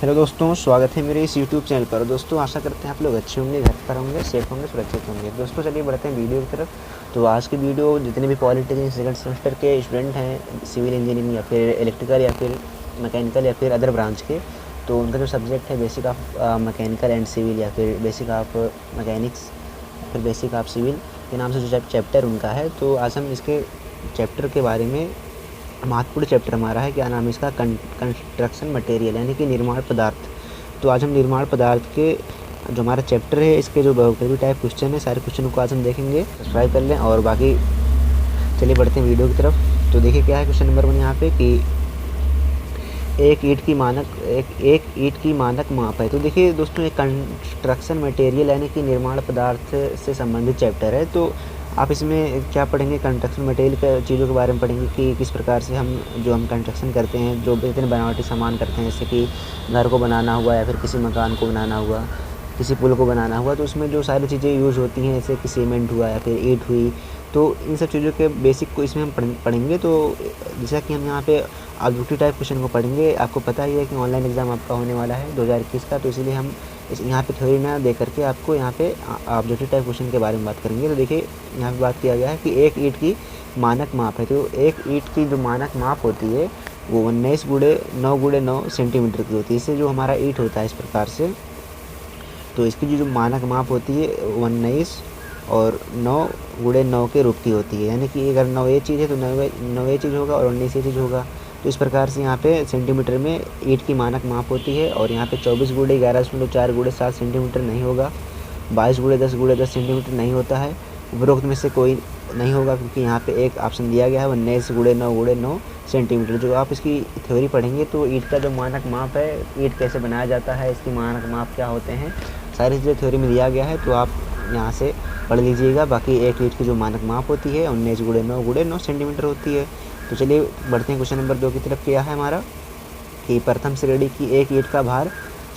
Hello दोस्तों, स्वागत है मेरे इस यूट्यूब चैनल पर। दोस्तों, आशा करते हैं आप लोग अच्छे होंगे, घर पर होंगे, सेफ होंगे, सुरक्षित होंगे। दोस्तों, चलिए बढ़ते हैं वीडियो की तरफ। तो आज की वीडियो जितने भी पॉलिटेक्निक सेकंड सेमेस्टर के स्टूडेंट हैं, सिविल इंजीनियरिंग या फिर इलेक्ट्रिकल या फिर मैकेनिकल या फिर अदर ब्रांच के, तो उनका जो सब्जेक्ट है basic of mechanical and civil या फिर बेसिक ऑफ मैकेनिक्स फिर बेसिक ऑफ सिविल के नाम से जो चैप्टर उनका है, तो आज हम इसके चैप्टर के बारे में महत्वपूर्ण चैप्टर हमारा है। क्या नाम है इसका? कंस्ट्रक्शन मटेरियल, यानी कि निर्माण पदार्थ। तो आज हम निर्माण पदार्थ के जो हमारा चैप्टर है, इसके जो बहुपयोगी टाइप क्वेश्चन है, सारे क्वेश्चनों को आज हम देखेंगे। सब्सक्राइब कर लें और बाकी चलिए बढ़ते हैं वीडियो की तरफ। तो देखिए क्या है क्वेश्चन नंबर 1 यहाँ पे कि एक ईंट की मानक माप है। तो देखिए दोस्तों, एक कंस्ट्रक्शन मटेरियल यानी कि निर्माण पदार्थ से संबंधित चैप्टर है। तो आप इसमें क्या पढ़ेंगे? कंस्ट्रक्शन मटेरियल के चीज़ों के बारे में पढ़ेंगे कि किस प्रकार से हम कंस्ट्रक्शन करते हैं, जो जितने बनावटी सामान करते हैं, जैसे कि घर को बनाना हुआ या फिर किसी मकान को बनाना हुआ, किसी पुल को बनाना हुआ, तो उसमें जो सारी चीज़ें यूज़ होती हैं, जैसे कि सीमेंट हुआ या फिर ईंट हुई, तो इन सब चीज़ों के बेसिक को इसमें हम पढ़ेंगे। तो जैसा कि हम यहाँ पे ऑब्जेक्टिव टाइप क्वेश्चन को पढ़ेंगे, आपको पता ही है कि ऑनलाइन एग्ज़ाम आपका होने वाला है 2021 का, तो इसीलिए हम यहाँ पे थ्योरी ना दे करके आपको यहाँ पे ऑब्जेक्टिव टाइप क्वेश्चन के बारे में बात करेंगे। तो देखिए यहाँ पे बात किया गया है कि एक ईंट की मानक माप है। तो एक ईंट की जो मानक माप होती है वो 19 गुणे 9 गुणे 9 सेंटीमीटर की होती है। इससे जो हमारा ईंट होता है इस प्रकार से, तो इसकी जो मानक माप होती है 19 और 9 गुणे 9 के रूप की होती है। यानी कि अगर 9 ये चीज़ है तो 9 ये चीज़ होगा और 19 ये चीज़ होगा। तो इस प्रकार से यहाँ पे सेंटीमीटर में ईंट की मानक माप होती है। और यहाँ पे 24 गुणे 11.4 गुणे 7 सेंटीमीटर नहीं होगा, 22 गुणे 10 सेंटीमीटर नहीं होता है। उपरोक्त में से कोई नहीं होगा, क्योंकि यहाँ पे एक ऑप्शन दिया गया है 19 गुणे 9 सेंटीमीटर। जो आप इसकी थ्योरी पढ़ेंगे तो ईंट का जो मानक माप है, ईंट कैसे बनाया जाता है, इसकी मानक माप क्या होते हैं, सारी चीज़ें थ्योरी में दिया गया है। तो आप यहाँ से पढ़ लीजिएगा। बाकी एक ईंट की जो मानक माप होती है 19 गुणे 9 सेंटीमीटर होती है। तो चलिए बढ़ते हैं क्वेश्चन नंबर 2 की तरफ। क्या है हमारा कि प्रथम श्रेणी की एक ईंट का भार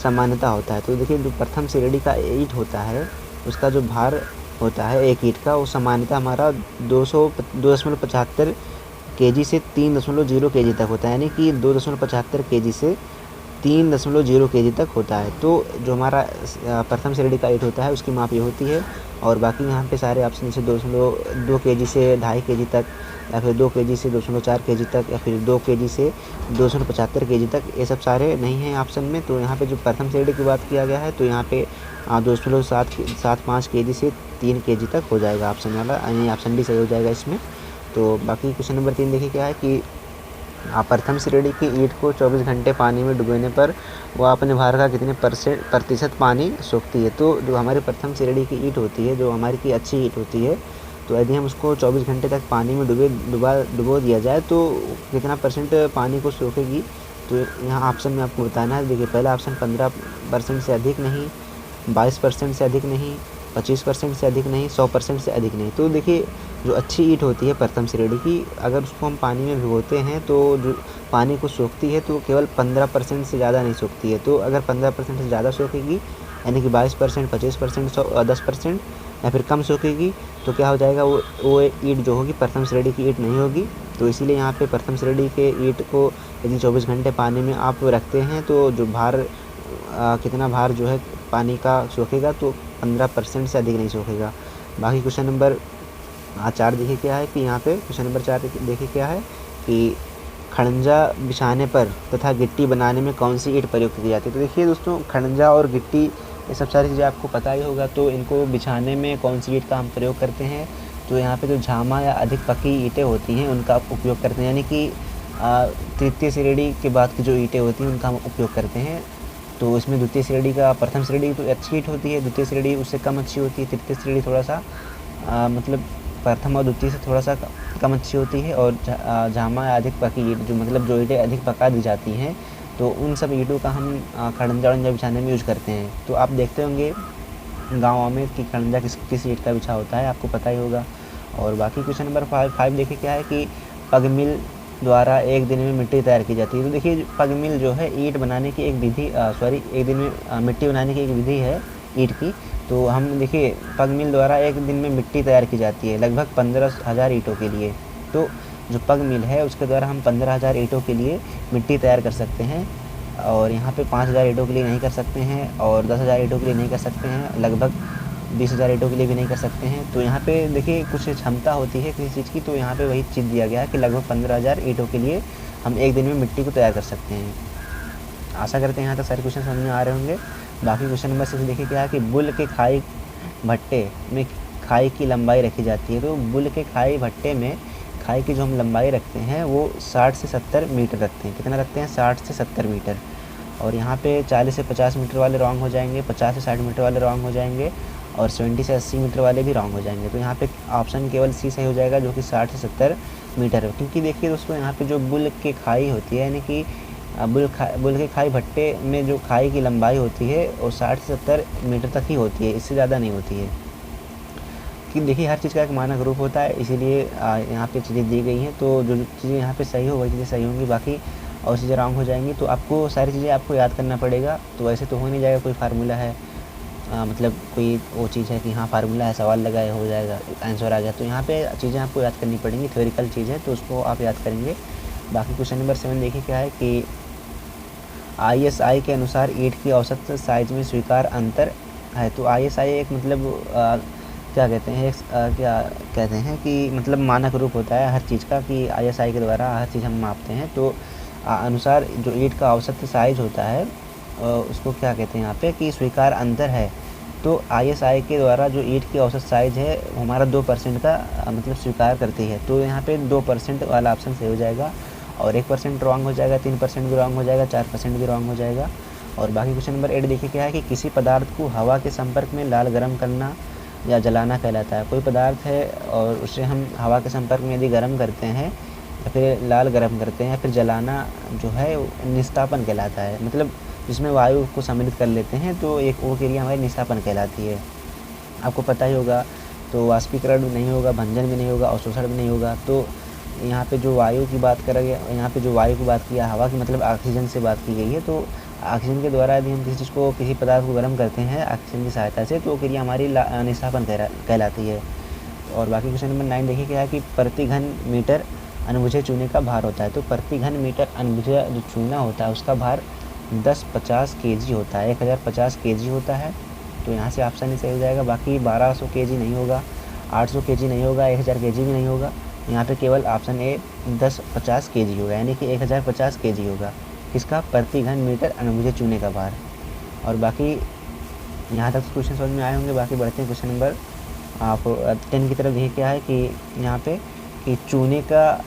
सामान्यतः होता है। तो देखिए जो प्रथम श्रेणी का ईंट होता है, उसका जो भार होता है एक ईंट का, वो सामान्यतः हमारा 2.75 kg से 3.0 kg तक होता है। यानी कि 2.75 kg से 3.0 kg तक होता है। तो जो हमारा प्रथम श्रेणी का ईंट होता है उसकी माप ये होती है। और बाकी यहाँ पे सारे ऑप्शन जैसे 2.2 kg से 2.5 kg तक, या फिर 2 kg से 2.4 kg तक, या फिर 2 kg से 2.75 kg तक, ये सब सारे नहीं हैं ऑप्शन में। तो यहाँ पे जो प्रथम श्रेणी की बात किया गया है, तो यहाँ पे 2.75 kg से 3 kg तक हो जाएगा ऑप्शन वाला, यानी ऑप्शन डी सही हो जाएगा इसमें। तो बाकी क्वेश्चन नंबर 3 देखिए क्या है कि प्रथम श्रेणी की ईंट को 24 घंटे पानी में डुबोने पर वह अपने भार का कितने प्रतिशत पानी सोखती है। तो जो हमारी प्रथम श्रेणी की ईंट होती है, जो हमारी की अच्छी ईंट होती है, तो यदि हम उसको 24 घंटे तक पानी में डुबो दिया जाए तो कितना परसेंट पानी को सोखेगी। तो यहाँ ऑप्शन में आपको बताना है। देखिए पहला ऑप्शन 15% से अधिक नहीं, 22% से अधिक नहीं, 25% से अधिक नहीं, 100% से अधिक नहीं। तो देखिए जो अच्छी ईंट होती है प्रथम श्रेणी की, अगर उसको हम पानी में भिगोते हैं तो जो पानी को सोखती है तो केवल 15% से ज़्यादा नहीं सोखती है। तो अगर 15% से ज़्यादा सोखेगी, यानी कि 22%, 25%, 10% या फिर कम सोखेगी, तो क्या हो जाएगा, वो ईंट जो होगी प्रथम श्रेणी की ईंट नहीं होगी। तो इसीलिए यहाँ पे प्रथम श्रेणी के ईंट को यदि 24 घंटे पानी में आप रखते हैं तो जो भार कितना भार जो है पानी का सोखेगा, तो 15% से अधिक नहीं सोखेगा। बाकी क्वेश्चन नंबर 4 देखिए क्या है कि यहाँ पे क्वेश्चन नंबर 4 देखिए क्या है कि खड़ंजा बिछाने पर तथा गिट्टी बनाने में कौन सी ईंट प्रयोग की जाती है। तो देखिए दोस्तों, खड़ंजा और गिट्टी ये सब सारी चीज़ें आपको पता ही होगा। तो इनको बिछाने में कौन सी ईंट का हम प्रयोग करते हैं, तो यहाँ पे जो झामा या अधिक पकी ईंटें होती हैं उनका उपयोग करते हैं। यानी कि तृतीय श्रेणी के बाद की जो ईंटें होती हैं उनका हम उपयोग करते हैं। तो इसमें द्वितीय श्रेणी का, प्रथम श्रेणी तो अच्छी ईंट होती है, द्वितीय श्रेणी उससे कम अच्छी होती है, तृतीय श्रेणी थोड़ा सा मतलब प्रथम और द्वितीय से थोड़ा सा कम अच्छी होती है। और झामा या अधिक पकी ईंट, जो मतलब जो ईंटें अधिक पका दी जाती हैं, तो उन सब ईंटों का हम खड़ंजा वड़ंजा बिछाने में यूज़ करते हैं। तो आप देखते होंगे गाँव में कि खड़ंजा किस ईंट का बिछा होता है, आपको पता ही होगा। और बाकी क्वेश्चन नंबर 5 देखिए क्या है कि पग मिल द्वारा एक दिन में मिट्टी तैयार की जाती है। तो देखिए पग मिल जो है ईंट बनाने की एक विधि, एक दिन में मिट्टी बनाने की एक विधि है ईंट की। तो हम देखिए पग मिल द्वारा एक दिन में मिट्टी तैयार की जाती है लगभग 15,000 ईंटों के लिए। तो जो पग मिल है उसके द्वारा हम 15,000 ईंटों के लिए मिट्टी तैयार कर सकते हैं। और यहाँ पे 5000 ईंटों के लिए नहीं कर सकते हैं और 10,000 ईंटों के लिए नहीं कर सकते हैं, लगभग 20,000 ईंटों के लिए भी नहीं कर सकते हैं। तो यहाँ पे देखिए कुछ क्षमता होती है किसी चीज़ की, तो यहाँ पे वही चीज़ दिया गया है कि लगभग 15,000 ईंटों के लिए हम एक दिन में मिट्टी को तैयार कर सकते हैं। आशा करते हैं यहाँ तक सारे क्वेश्चन समझ में आ रहे होंगे। बाकी क्वेश्चन नंबर 6 देखिए क्या है कि बुल के खाई भट्टे में खाई की लंबाई रखी जाती है। तो बुल के खाई भट्टे में खाई की जो हम लंबाई रखते हैं वो 60 से 70 मीटर रखते हैं। कितना रखते हैं? 60 से 70 मीटर। और यहाँ पे 40 से 50 मीटर वाले रॉन्ग हो जाएंगे, 50 से 60 मीटर वाले रॉन्ग हो जाएंगे और 70 से 80 मीटर वाले भी रॉन्ग हो जाएंगे। तो यहाँ पे ऑप्शन केवल सी सही हो जाएगा, जो कि 60 से 70 मीटर है। क्योंकि देखिए दोस्तों, यहाँ पे जो बुल के खाई होती है, यानी कि बुल के खाई भट्टे में जो खाई की लंबाई होती है वो 60 से 70 मीटर तक ही होती है, इससे ज़्यादा नहीं होती है। कि देखिए हर चीज़ का एक मानक रूप होता है, इसीलिए यहाँ पे चीज़ें दी गई हैं। तो जो चीज़ें यहाँ पे सही हो वही चीज़ें सही होंगी, बाकी और चीज़ें रॉन्ग हो जाएंगी। तो आपको सारी चीज़ें आपको याद करना पड़ेगा। तो ऐसे तो हो नहीं जाएगा, कोई फार्मूला है मतलब कोई वो चीज़ है कि हाँ फार्मूला है, सवाल लगाए हो जाएगा, आंसर आ गया। तो यहाँ पे चीज़ें आपको याद करनी पड़ेंगी, थ्योरिकल चीज़ है तो उसको आप याद करेंगे। बाकी क्वेश्चन नंबर 7 देखिए क्या है कि ISI के अनुसार ईंट की औसत साइज में स्वीकार अंतर है। तो ISI एक मतलब क्या कहते हैं क्या कहते हैं कि मतलब मानक रूप होता है हर चीज़ का, कि ISI के द्वारा हर चीज़ हम मापते हैं। तो अनुसार जो ईंट का औसत साइज होता है उसको क्या कहते हैं यहाँ पे कि स्वीकार अंतर है। तो ISI के द्वारा जो ईंट की औसत साइज है हमारा 2% का मतलब स्वीकार करती है। तो यहाँ पे 2% वाला ऑप्शन सही हो जाएगा और 1% रॉन्ग हो जाएगा, 3% भी रॉन्ग हो जाएगा, 4% भी रॉन्ग हो जाएगा। और बाकी क्वेश्चन नंबर 8 देखिए क्या है कि किसी पदार्थ को हवा के संपर्क में लाल गर्म करना या जलाना कहलाता है। कोई पदार्थ है और उसे हम हवा के संपर्क में यदि गर्म करते हैं या फिर लाल गर्म करते हैं या फिर जलाना जो है निस्तापन कहलाता है। मतलब जिसमें वायु को सम्मिलित कर लेते हैं तो एक वो क्रिया हमारी निस्तापन कहलाती है। आपको पता ही होगा। तो वाष्पीकरण भी नहीं होगा, भंजन भी नहीं होगा और शोषण भी नहीं होगा। तो यहाँ पे जो वायु की बात करेंगे, यहाँ पे जो वायु की बात किया, हवा की मतलब ऑक्सीजन से बात की गई है। तो ऑक्सीजन के द्वारा यदि हम किसी चीज़ को किसी पदार्थ को गर्म करते हैं ऑक्सीजन की सहायता से, तो क्रिया हमारी निस्तापन कहलाती है। और बाकी क्वेश्चन नंबर 9 देखिए क्या है कि प्रति घन मीटर अनबुझे चूने का भार होता है। तो प्रति घन मीटर अनबुझा जो चूना होता है उसका भार 1050 kg होता है, 1050 kg होता है। तो यहाँ से ऑप्शन ही सही हो जाएगा। बाकी 1200 kg नहीं होगा, 800 kg नहीं होगा, 1000 kg भी नहीं होगा। यहाँ पे केवल ऑप्शन ए 1050 kg होगा, यानी कि 1050 kg होगा। किसका? प्रति घन मीटर अनबुझे चूने का भार। और बाकी यहाँ तक क्वेश्चन समझ में आए होंगे। बाकी बढ़ते हैं क्वेश्चन नंबर आप 10 की तरफ। देखिए क्या है कि यहाँ पे कि चूने का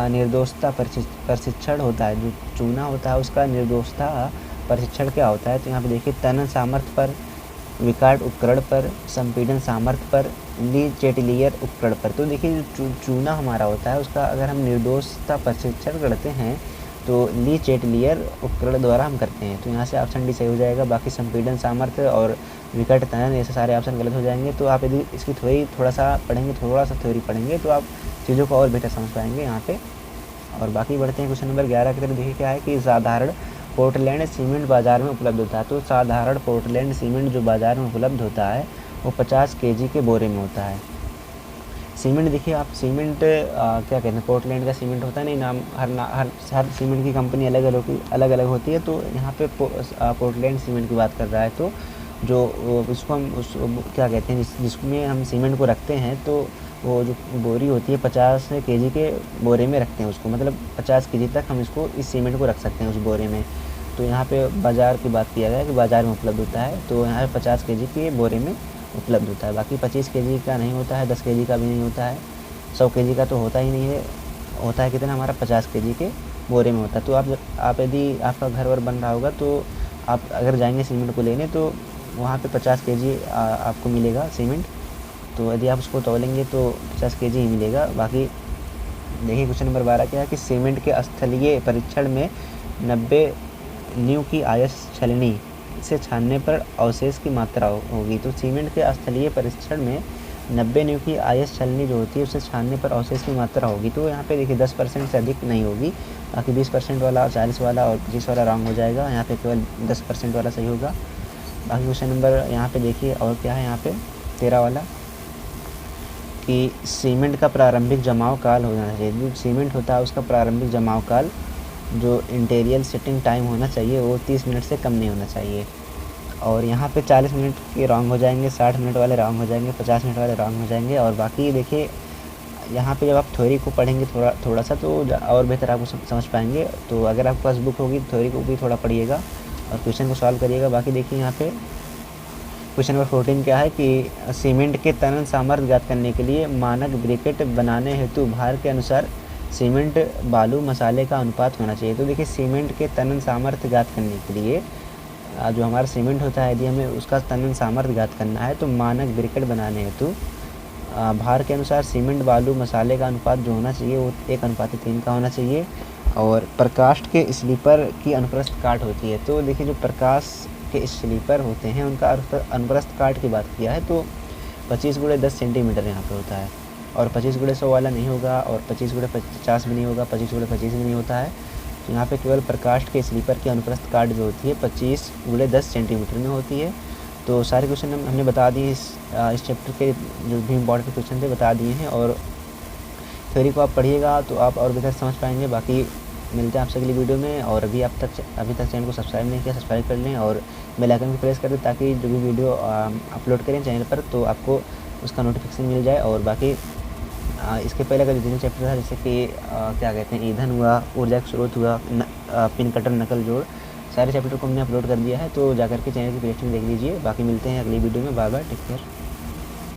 निर्दोषता प्रशिक्षण होता है। जो चूना होता है उसका निर्दोषता प्रशिक्षण क्या होता है? तो यहाँ पे देखिए तनन सामर्थ्य पर, विकार्ड उपकरण पर, संपीड़न सामर्थ्य पर, ली चेटिलियर उपकरण पर। तो देखिए जो चूना हमारा होता है उसका अगर हम निर्दोषता प्रशिक्षण करते हैं तो ली चेटिलियर उपकरण द्वारा हम करते हैं। तो यहाँ से ऑप्शन डी सही हो जाएगा। बाकी संपीड़न सामर्थ्य और विकट तनन ऐसे सारे ऑप्शन गलत हो जाएंगे। तो आप यदि इसकी थ्योरी थोड़ा सा थ्योरी पढ़ेंगे तो आप चीज़ों को और बेहतर समझ पाएंगे यहाँ पे। और बाकी बढ़ते हैं क्वेश्चन नंबर 11 की तरफ। देखिए क्या है कि साधारण पोर्टलैंड सीमेंट बाज़ार में उपलब्ध होता है। तो साधारण पोर्टलैंड सीमेंट जो बाज़ार में उपलब्ध होता है वो 50 kg के बोरे में होता है। सीमेंट देखिए आप सीमेंट क्या कहते हैं, पोर्टलैंड का सीमेंट होता है नहीं, नाम हर सीमेंट की कंपनी अलग अलग होती है। तो यहाँ पे पोर्टलैंड सीमेंट की बात कर रहा है। तो जो इसको हम क्या कहते हैं जिसमें हम सीमेंट को रखते हैं, तो वो जो बोरी होती है 50 kg के बोरे में रखते हैं उसको, मतलब 50 kg तक हम इसको इस सीमेंट को रख सकते हैं उस बोरे में। तो यहाँ पे बाज़ार की बात किया गया है कि बाज़ार में उपलब्ध होता है। तो यहाँ पे 50 kg के बोरे में उपलब्ध होता है। बाकी 25 kg का नहीं होता है, 10 kg का भी नहीं होता है, 100 kg का तो होता ही नहीं है। होता है कितना हमारा 50 kg के बोरे में होता है। तो आप यदि आपका घर वर बन रहा होगा तो आप अगर जाएंगे सीमेंट को लेने तो वहाँ पे 50 kg आपको मिलेगा सीमेंट। तो यदि आप उसको तोलेंगे तो 50 kg ही मिलेगा। बाकी देखिए क्वेश्चन नंबर 12 क्या है कि सीमेंट के स्थलीय परीक्षण में 90 न्यू की आयस छलनी से छानने पर अवशेष की मात्रा होगी। तो सीमेंट के स्थलीय परीक्षण में 90 न्यू की आयस छलनी जो होती है उसे छानने पर अवशेष की मात्रा होगी। तो यहाँ पे देखिए 10% से अधिक नहीं होगी। बाकी 20% वाला, 40 वाला और 25 वाला रॉन्ग हो जाएगा। यहाँ पे केवल 10% वाला सही होगा। बाकी क्वेश्चन नंबर यहाँ पे देखिए और क्या है, यहाँ पे 13 वाला कि सीमेंट का प्रारंभिक जमाव काल होना चाहिए। जो सीमेंट होता है उसका प्रारंभिक जमाव काल जो इंटीरियर सेटिंग टाइम होना चाहिए वो 30 मिनट से कम नहीं होना चाहिए। और यहाँ पे 40 मिनट के रॉन्ग हो जाएंगे, 60 मिनट वाले रॉन्ग हो जाएंगे, 50 मिनट वाले रॉन्ग हो जाएंगे। और बाकी देखिए यहाँ पे जब आप थ्योरी को पढ़ेंगे थोड़ा सा तो और बेहतर आपको समझ पाएंगे। तो अगर आपके पास बुक होगी थ्योरी को भी थोड़ा पढ़िएगा और क्वेश्चन को सॉल्व करिएगा। बाकी देखिए यहाँ पे क्वेश्चन नंबर 14 क्या है कि सीमेंट के तनन सामर्थ्य ज्ञात करने के लिए मानक ब्रैकेट बनाने हेतु भार के अनुसार सीमेंट बालू मसाले का अनुपात होना चाहिए। तो देखिए सीमेंट के तनन सामर्थ्य ज्ञात करने के लिए जो हमारा सीमेंट होता है यदि हमें उसका तनन सामर्थ्य ज्ञात करना है तो मानक ब्रैकेट बनाने हेतु भार के अनुसार सीमेंट बालू मसाले का अनुपात जो होना चाहिए वो 1:3 का होना चाहिए। और प्रकाष्ठ के स्लीपर की अनुप्रस्थ काट होती है। तो देखिए जो प्रकाश के स्लीपर होते हैं उनका अनुप्रस्थ काट की बात किया है तो 25x10 सेंटीमीटर यहाँ पे होता है। और 25x100 वाला नहीं होगा और 25x50 भी नहीं होगा, 25x25 भी नहीं होता है। तो यहाँ पे केवल प्रकाष्ठ के स्लीपर की अनुप्रस्थ काट जो होती है 25x10 सेंटीमीटर में होती है। तो सारे क्वेश्चन हमने बता दिए इस चैप्टर के जो भी इम्पोर्टेंट क्वेश्चन थे बता दिए हैं। और थ्योरी को आप पढ़िएगा तो आप और बेहतर समझ पाएंगे। बाकी मिलते हैं आपसे अगली वीडियो में। और अभी तक चैनल को सब्सक्राइब नहीं किया, सब्सक्राइब कर लें और बेल आइकन को प्रेस कर दें ताकि जो भी वीडियो अपलोड करें चैनल पर तो आपको उसका नोटिफिकेशन मिल जाए। और बाकी इसके पहले अगर जितने चैप्टर था जैसे कि क्या कहते हैं ईंधन हुआ, ऊर्जा का स्रोत हुआ, पिन कटर नकल जोड़, सारे चैप्टर को हमने अपलोड कर दिया है। तो जाकर के चैनल की प्लेलिस्ट में देख लीजिए। बाकी मिलते हैं अगली वीडियो में। Bye bye, take care.